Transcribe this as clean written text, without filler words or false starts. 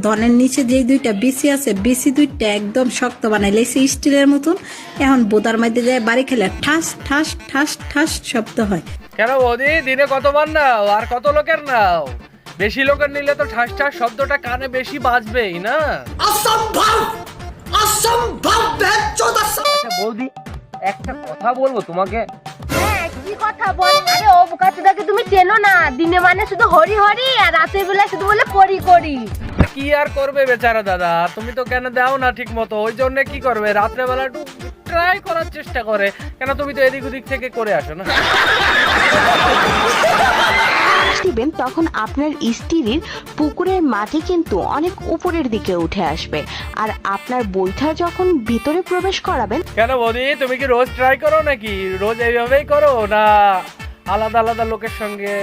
ধনের নিচে যে দুইটা বিসি আছে বিসি দুইটা একদম শক্ত বানাই লাইছে স্টিলের মতন। এখন বোতার মধ্যে যায় বাড়ি খেলে ঠাস ঠাস ঠাস ঠাস শব্দ হয়। কেন বৌদি, দিনে কতবার নাও আর কত লোকের নাও? বেশি লোকের নিলে তো ঠাস ঠাস শব্দটা কানে বেশি বাজবেই না। অসম্ভব অসম্ভব আচ্ছা বৌদি, একটা কথা বলবো তোমাকে। হ্যাঁ, কি কথা বল? আরে ও বোকাচোদাকে তুমি চেনো না? দিনে মানে শুধু হরি হরি, আর রাতের বেলা শুধু বলে করি করি। কি আর করবে বেচারা দাদা, তুমি তো কেন দাও না ঠিক মতো, ওই জন্য কি করবে রাত্রে বেলা একটু ট্রাই করার চেষ্টা করে। কেন তুমি তো এদিক ওদিক থেকে করে আসো না। দিবেন তখন আপনার স্ত্রীর পুকুরের মাটি কিন্তু অনেক উপরের দিকে উঠে আসবে, আর আপনার বৈঠা যখন ভিতরে প্রবেশ করাবেন। কেন বৌদি, তুমি কি রোজ ট্রাই করো নাকি? রোজ এইভাবেই করো না আলাদা আলাদা লোকের সঙ্গে?